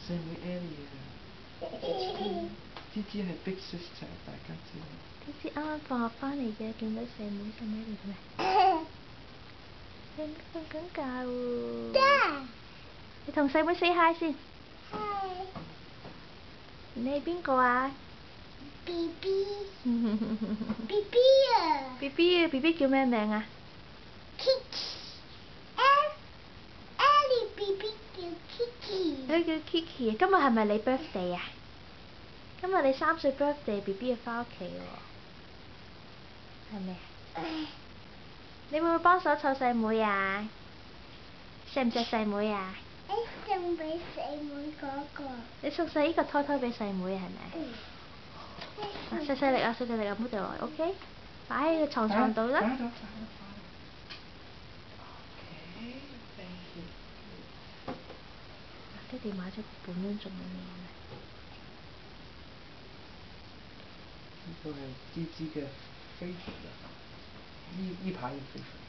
細妹 Ellie 啊，芝芝係 Big Sister， 大家知道。芝芝啱啱放學翻嚟嘅，見到細妹細妹嚟嘅咩？瞓緊覺喎。你同細妹 say hi 先。Hi。你係邊個啊 ？BB。BB 啊。BB 啊 ，BB 叫咩名啊？Ellie BB 叫 Kiki。佢叫 Kiki， 今日係咪你 birthday 啊？今日你3歲 birthday，BB 要翻屋企喎，係咪啊？你會唔會幫手湊細妹啊？錫唔錫細妹啊？送俾細妹嗰個。你送晒呢個胎胎俾細妹係咪？細力啊，細力啊，唔好掉落嚟 ，OK？ 擺喺個床度啦。爹哋買咗個本樣做乜嘢啊？呢個係芝芝嘅 favorite 啊，呢排嘅 favorite。